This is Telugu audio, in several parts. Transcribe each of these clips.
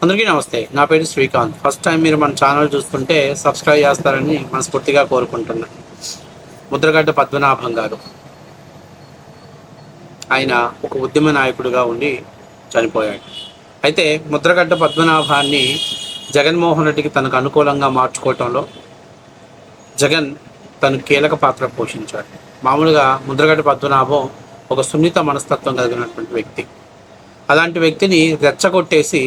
అందరికీ నమస్తే. నా పేరు శ్రీకాంత్. ఫస్ట్ టైం మీరు మన ఛానల్ చూస్తుంటే సబ్స్క్రైబ్ చేస్తారని మనస్ఫూర్తిగా కోరుకుంటున్నాను. ముద్రగడ్డ పద్మనాభం గారు, ఆయన ఒక ఉద్యమ నాయకుడిగా ఉండి చనిపోయాడు. అయితే ముద్రగడ్డ పద్మనాభాన్ని జగన్మోహన్ రెడ్డికి తనకు అనుకూలంగా మార్చుకోవటంలో జగన్ తను కీలక పాత్ర పోషించాడు. మామూలుగా ముద్రగడ్డ పద్మనాభం ఒక సున్నిత మనస్తత్వం కలిగినటువంటి వ్యక్తి. అలాంటి వ్యక్తిని రెచ్చగొట్టేసి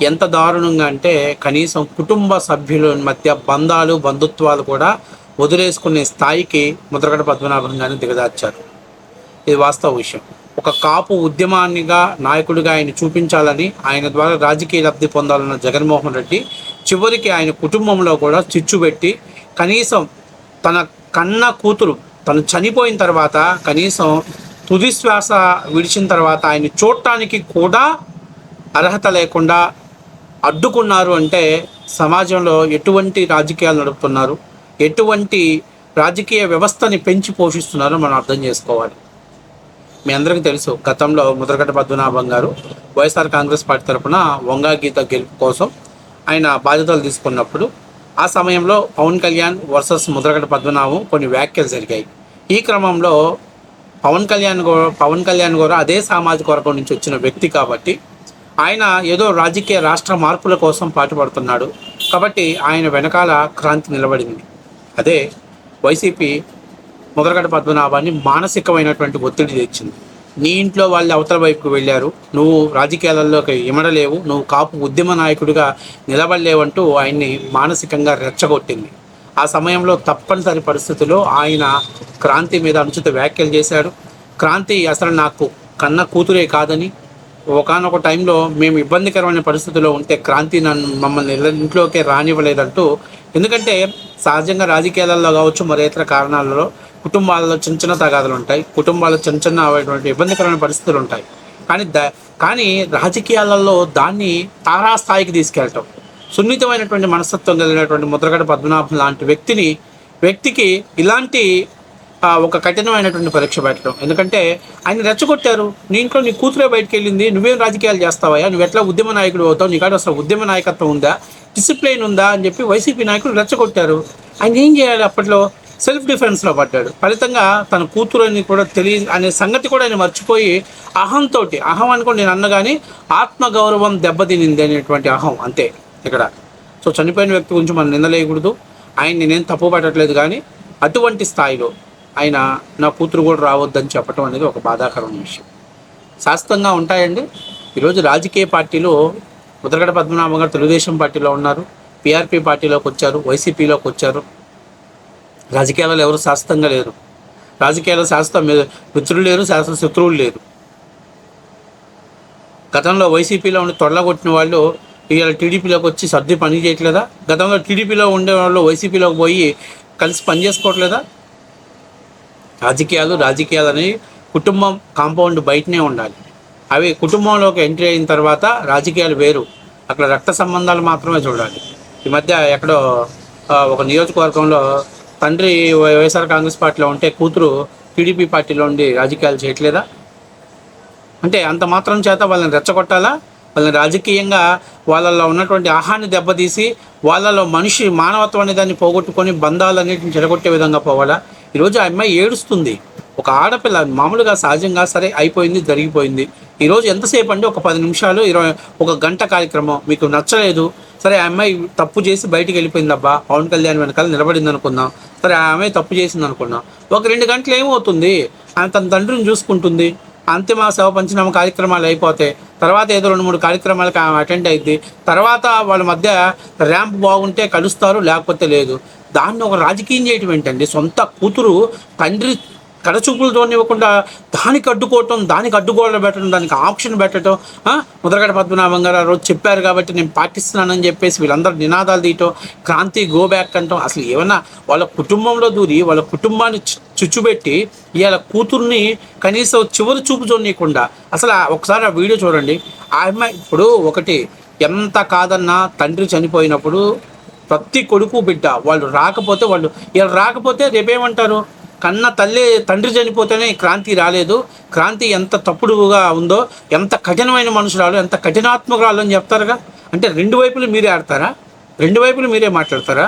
ఎంత దారుణంగా అంటే కనీసం కుటుంబ సభ్యుల మధ్య బంధాలు బంధుత్వాలు కూడా వదిలేసుకునే స్థాయికి ముద్రగడ్డ పద్మనాభం గారిని దిగజార్చారు. ఇది వాస్తవ విషయం. ఒక కాపు ఉద్యమాన్నిగా నాయకుడిగా ఆయన చూపించాలని, ఆయన ద్వారా రాజకీయ లబ్ధి పొందాలన్న జగన్మోహన్ రెడ్డి చివరికి ఆయన కుటుంబంలో కూడా చిచ్చుపెట్టి కనీసం తన కన్న కూతురు తను చనిపోయిన తర్వాత కనీసం తుది శ్వాస విడిచిన తర్వాత ఆయన చూడటానికి కూడా అర్హత లేకుండా అడ్డుకున్నారు. అంటే సమాజంలో ఎటువంటి రాజకీయాలు నడుపుతున్నారు, ఎటువంటి రాజకీయ వ్యవస్థని పెంచి పోషిస్తున్నారో మనం అర్థం చేసుకోవాలి. మీ అందరికీ తెలుసు, గతంలో ముద్రగడ్డ పద్మనాభం గారు వైఎస్ఆర్ కాంగ్రెస్ పార్టీ తరఫున వంగా గీత గెలుపు కోసం ఆయన బాధ్యతలు తీసుకున్నప్పుడు ఆ సమయంలో పవన్ కళ్యాణ్ వర్సెస్ ముద్రగడ్డ పద్మనాభం కొన్ని వ్యాఖ్యలు జరిగాయి. ఈ క్రమంలో పవన్ కళ్యాణ్ గారు అదే సామాజిక వర్గం నుంచి వచ్చిన వ్యక్తి కాబట్టి ఆయన ఏదో రాజకీయ రాష్ట్ర మార్పుల కోసం పాటుపడుతున్నాడు కాబట్టి ఆయన వెనకాల క్రాంతి నిలబడింది. అదే వైసీపీ ముద్రగడ్డ పద్మనాభాన్ని మానసికమైనటువంటి ఒత్తిడి తెచ్చింది. నీ ఇంట్లో వాళ్ళు అవతల వైపుకు వెళ్ళారు, నువ్వు రాజకీయాలలోకి ఇమడలేవు, నువ్వు కాపు ఉద్యమ నాయకుడిగా నిలబడలేవంటూ ఆయన్ని మానసికంగా రెచ్చగొట్టింది. ఆ సమయంలో తప్పనిసరి పరిస్థితుల్లో ఆయన క్రాంతి మీద అనుచిత వ్యాఖ్యలు చేశాడు. క్రాంతి అసలు నాకు కన్న కూతురే కాదని, ఒకనొక టైంలో మేము ఇబ్బందికరమైన పరిస్థితుల్లో ఉంటే క్రాంతి మమ్మల్ని ఇంట్లోకే రానివ్వలేదంటూ, ఎందుకంటే సహజంగా రాజకీయాలలో కావచ్చు మరే ఇతర కారణాలలో కుటుంబాలలో చిన్న చిన్న తగాదాలు ఉంటాయి, కుటుంబాల్లో చిన్న చిన్న ఇబ్బందికరమైన పరిస్థితులు ఉంటాయి. కానీ రాజకీయాలలో దాన్ని తారాస్థాయికి తీసుకెళ్ళటం, సున్నితమైనటువంటి మనస్తత్వం కలిగినటువంటి ముద్రగడ్డ పద్మనాభం లాంటి వ్యక్తికి ఇలాంటి ఒక కఠినమైనటువంటి పరీక్ష పెట్టడం. ఎందుకంటే ఆయన రెచ్చగొట్టారు, నీ ఇంట్లో నీ కూతురే బయటకు వెళ్ళింది, నువ్వేం రాజకీయాలు చేస్తావా, నువ్వు ఎట్లా ఉద్యమ నాయకుడు అవుతావు, నీకాడ అసలు ఉద్యమ నాయకత్వం ఉందా, డిసిప్లైన్ ఉందా అని చెప్పి వైసీపీ నాయకులు రెచ్చగొట్టారు. ఆయన ఏం చేయాలి, అప్పట్లో సెల్ఫ్ డిఫెన్స్లో పడ్డాడు. ఫలితంగా తన కూతురు అని కూడా అనే సంగతి కూడా ఆయన మర్చిపోయి అహం అనుకోండి నేను అన్నగాని ఆత్మగౌరవం దెబ్బతినింది అనేటువంటి అహం అంతే ఇక్కడ. సో చనిపోయిన వ్యక్తి గురించి మనం నిందలేయకూడదు, ఆయన్ని నేను తప్పు పట్టట్లేదు, కానీ అటువంటి స్థాయిలో ఆయన నా కూతురు కూడా రావద్దని చెప్పడం అనేది ఒక బాధాకరమైన విషయం. శాస్త్రంగా ఉంటాయండి. ఈరోజు రాజకీయ పార్టీలు ముద్రగడ్డ పద్మనాభం గారు తెలుగుదేశం పార్టీలో ఉన్నారు, పిఆర్పి పార్టీలోకి వచ్చారు, వైసీపీలోకి వచ్చారు. రాజకీయాలలో ఎవరు శాశ్వతంగా లేరు. రాజకీయాల్లో శాశ్వత మిత్రులు లేరు, శాశ్వత శత్రువులు లేరు. గతంలో వైసీపీలో ఉండి తొడలగొట్టిన వాళ్ళు ఇవాళ టీడీపీలోకి వచ్చి సర్ది పని చేయట్లేదా? గతంలో టీడీపీలో ఉండే వాళ్ళు వైసీపీలోకి పోయి కలిసి పని చేసుకోవట్లేదా? రాజకీయాలు అనేవి కుటుంబం కాంపౌండ్ బయటనే ఉండాలి. అవి కుటుంబంలోకి ఎంట్రీ అయిన తర్వాత రాజకీయాలు వేరు, అక్కడ రక్త సంబంధాలు మాత్రమే చూడాలి. ఈ మధ్య ఎక్కడో ఒక నియోజకవర్గంలో తండ్రి వైఎస్ఆర్ కాంగ్రెస్ పార్టీలో ఉంటే కూతురు టీడీపీ పార్టీలో ఉండి రాజకీయాలు చేయట్లేదా? అంటే అంత మాత్రం చేత వాళ్ళని రెచ్చగొట్టాలా? వాళ్ళని రాజకీయంగా వాళ్ళలో ఉన్నటువంటి ఆహాన్ని దెబ్బతీసి వాళ్ళలో మానవత్వం అనే దాన్ని పోగొట్టుకొని బంధాలన్నింటిని చెడగొట్టే విధంగా పోవాలా? ఈరోజు ఆ అమ్మాయి ఏడుస్తుంది. ఒక ఆడపిల్ల మామూలుగా సహజంగా సరే అయిపోయింది, జరిగిపోయింది. ఈరోజు ఎంతసేపు అండి, ఒక 10 నిమిషాలు, ఒక గంట కార్యక్రమం మీకు నచ్చలేదు, సరే ఆ అమ్మాయి తప్పు చేసి బయటికి వెళ్ళిపోయింది, అబ్బా పవన్ కళ్యాణ్ వెనకాల నిలబడింది అనుకుందాం, సరే ఆ అమ్మాయి తప్పు చేసింది అనుకున్నాం. ఒక 2 గంటలు ఏమవుతుంది, ఆమె తన తండ్రిని చూసుకుంటుంది, అంతిమ శవ పంచనామ కార్యక్రమాలు అయిపోతాయి, తర్వాత ఏదో 2-3 కార్యక్రమాలకు ఆమె అటెండ్ అయింది, తర్వాత వాళ్ళ మధ్య ర్యాంప్ బాగుంటే కలుస్తారు, లేకపోతే లేదు. దాన్ని ఒక రాజకీయం చేయటం ఏంటండి? సొంత కూతురు తండ్రి కడచూపులతో ఇవ్వకుండా దానికి అడ్డుకోవడం పెట్టడం, దానికి ఆప్షన్ పెట్టడం. ముద్రగడ్డ పద్మనాభం గారు ఆ రోజు చెప్పారు కాబట్టి నేను పాటిస్తున్నానని చెప్పేసి వీళ్ళందరూ నినాదాలు తీయటం, క్రాంతి గో బ్యాక్ అంటాం. అసలు ఏమన్నా వాళ్ళ కుటుంబంలో దూరి వాళ్ళ కుటుంబాన్ని చుచ్చుబెట్టి ఇవాళ కూతుర్ని కనీసం చివరి చూపు చూడనీయకుండా, అసలు ఒకసారి ఆ వీడియో చూడండి. ఆ అమ్మాయి ఇప్పుడు ఒకటి ఎంత కాదన్నా తండ్రి చనిపోయినప్పుడు ప్రతి కొడుకు బిడ్డ వాళ్ళు రాకపోతే రేపేమంటారు, కన్న తండ్రి చనిపోతేనే క్రాంతి రాలేదు, క్రాంతి ఎంత తప్పుడుగా ఉందో, ఎంత కఠినమైన మనుషురాలు, ఎంత కఠినాత్మకురాలు అని చెప్తారుగా. అంటే రెండు వైపులు మీరే ఆడతారా? రెండు వైపులు మీరే మాట్లాడతారా?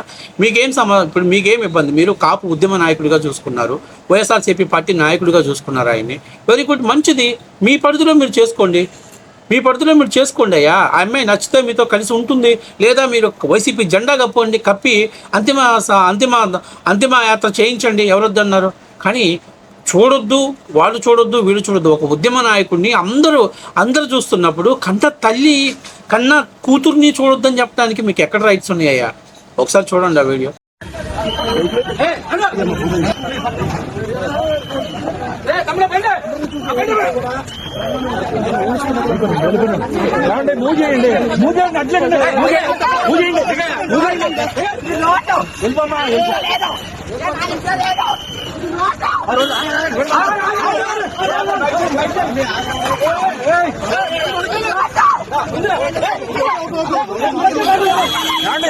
ఇప్పుడు మీకేం ఇబ్బంది? మీరు కాపు ఉద్యమ నాయకుడిగా చూసుకున్నారు, వైఎస్ఆర్సీపీ పార్టీ నాయకుడిగా చూసుకున్నారు ఆయన్ని. వెరీ గుడ్, మంచిది. మీ పరిధిలో మీరు చేసుకోండి, మీ పరిధిలో మీరు చేసుకోండి అయ్యా. ఆ అమ్మాయి నచ్చితే మీతో కలిసి ఉంటుంది, లేదా మీరు వైసీపీ జెండా కప్పి అంతిమ అంతిమ అంతిమ యాత్ర చేయించండి, ఎవరొద్దన్నారు. కానీ చూడొద్దు, వాళ్ళు చూడొద్దు, వీళ్ళు చూడొద్దు. ఒక ఉద్యమ నాయకుడిని అందరూ చూస్తున్నప్పుడు కన్న కూతుర్ని చూడొద్దని చెప్పడానికి మీకు ఎక్కడ రైట్స్ ఉన్నాయ్యా? ఒకసారి చూడండి ఆ వీడియో.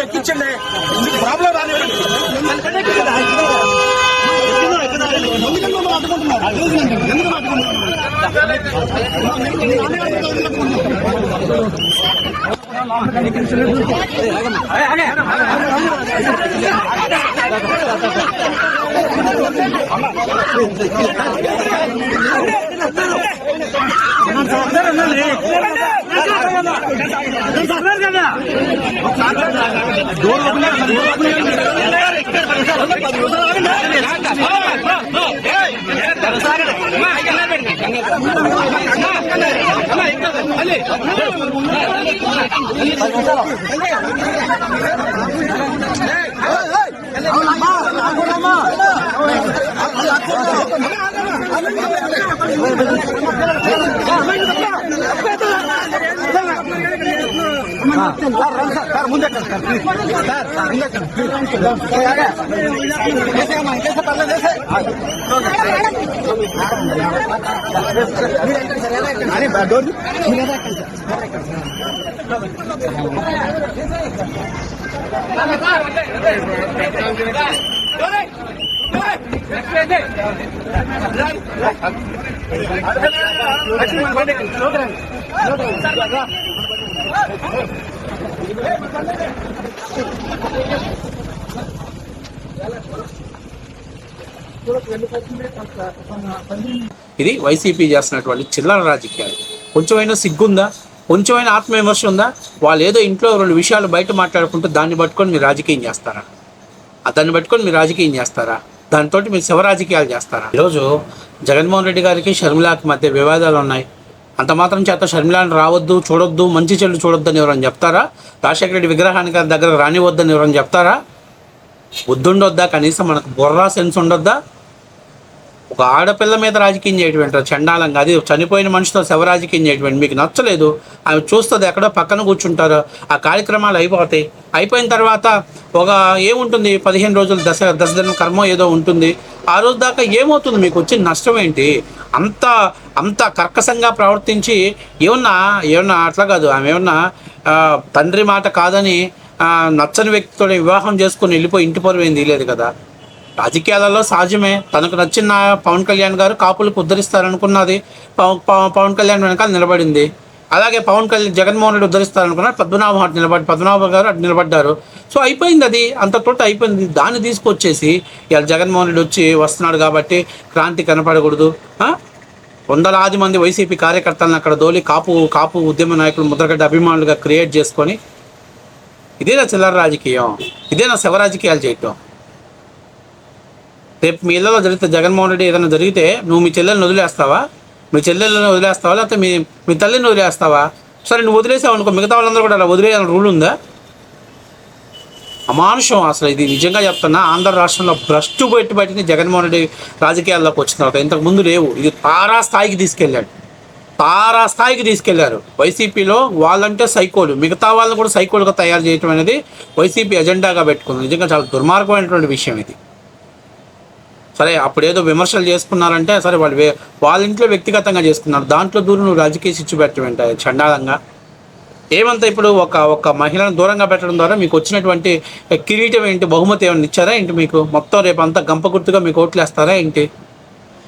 ఎక్కించండి, ప్రాబ్లం ఇది వైసీపీ చేస్తున్నటువంటి చిల్లర రాజకీయాలు. కొంచెమైనా సిగ్గుందా? కొంచెమైనా ఆత్మవిమర్శ ఉందా? వాళ్ళు ఏదో ఇంట్లో రెండు విషయాలు బయట మాట్లాడుకుంటూ దాన్ని పట్టుకొని మీరు రాజకీయం చేస్తారా? దాంతో మీరు శివ రాజకీయాలు చేస్తారా? ఈరోజు జగన్మోహన్ రెడ్డి గారికి షర్మిలాకి మధ్య వివాదాలు ఉన్నాయి. అంత మాత్రం చేత షర్మిలాని రావద్దు, చూడొద్దు, మంచి చెడు చూడొద్దని ఎవరైనా చెప్తారా? రాజశేఖర రెడ్డి విగ్రహానికి దగ్గర రానివద్దని ఎవరైనా చెప్తారా? బుద్ధుండొద్దా? కనీసం మనకు బుర్రా సెన్స్ ఉండొద్దా? ఒక ఆడపిల్ల మీద రాజకీయం చేయటం చండాలంగా, అది చనిపోయిన మనిషితో శవ రాజకీయం చేయటం మీకు నచ్చలేదు. ఆమె చూస్తుంది, ఎక్కడో పక్కన కూర్చుంటారు, ఆ కార్యక్రమాలు అయిపోతాయి. అయిపోయిన తర్వాత ఏముంటుంది, 15 రోజులు దశదిన కర్మ ఏదో ఉంటుంది. ఆ రోజు దాకా ఏమవుతుంది? మీకు వచ్చిన నష్టం ఏంటి? అంత కర్కశంగా ప్రవర్తించి ఏమన్నా అట్లా కాదు, ఆమె ఏమన్నా తండ్రి మాట కాదని నచ్చని వ్యక్తితో వివాహం చేసుకుని వెళ్ళిపోయి ఇంటి పరువు ఏం తీయలేదు కదా. రాజకీయాలలో సహజమే. తనకు నచ్చిన పవన్ కళ్యాణ్ గారు కాపులకు ఉద్ధరిస్తారనుకున్నది, పవన్ కళ్యాణ్ వెనకాల నిలబడింది. అలాగే జగన్మోహన్ రెడ్డి ఉద్ధరిస్తారనుకున్నారు, పద్మనాభ గారు అటు నిలబడ్డారు. సో అయిపోయింది, అది అంతతో అయిపోయింది. దాన్ని తీసుకొచ్చేసి ఇవాళ జగన్మోహన్ రెడ్డి వస్తున్నాడు కాబట్టి క్రాంతి కనపడకూడదు, వందలాది మంది వైసీపీ కార్యకర్తలను అక్కడ దోలి కాపు ఉద్యమ నాయకులు ముద్రగడ్డ అభిమానులుగా క్రియేట్ చేసుకొని ఇదేనా చిల్లర రాజకీయం? ఇదేనా శవ రాజకీయాలు చేయటం? రేపు మీ ఇళ్ళలో జరిగితే, జగన్మోహన్ రెడ్డి ఏదైనా జరిగితే నువ్వు మీ చెల్లెల్ని వదిలేస్తావా? లేకపోతే మీ తల్లిని వదిలేస్తావా? సరే, నువ్వు వదిలేసావు అనుకో, మిగతా వాళ్ళందరూ కూడా అలా వదిలేయాలని రూల్ ఉందా? అమానుషం అసలు. ఇది నిజంగా చెప్తున్నా, ఆంధ్ర రాష్ట్రంలో భ్రష్టు బయటని జగన్మోహన్ రెడ్డి రాజకీయాల్లోకి వచ్చిన తర్వాత ఇంతకు ముందు లేవు. ఇది తారాస్థాయికి తీసుకెళ్లారు. వైసీపీలో వాళ్ళంటే సైకోలు, మిగతా వాళ్ళని కూడా సైకోలుగా తయారు చేయడం అనేది వైసీపీ ఎజెండాగా పెట్టుకుంది. నిజంగా చాలా దుర్మార్గమైనటువంటి విషయం ఇది. సరే, అప్పుడేదో విమర్శలు చేసుకున్నారంటే సరే, వాళ్ళ ఇంట్లో వ్యక్తిగతంగా చేసుకున్నారు, దాంట్లో దూరం నువ్వు రాజకీయ చిచ్చు పెట్టమంటే చండాలంగా. ఏమంతా ఇప్పుడు ఒక మహిళను దూరంగా పెట్టడం ద్వారా మీకు వచ్చినటువంటి కిరీటం ఏంటి, బహుమతి ఏమైనా ఇచ్చారా ఏంటి? మీకు మొత్తం రేపు అంతా గంప గుర్తుగా మీకు ఓట్లు వేస్తారా ఏంటి?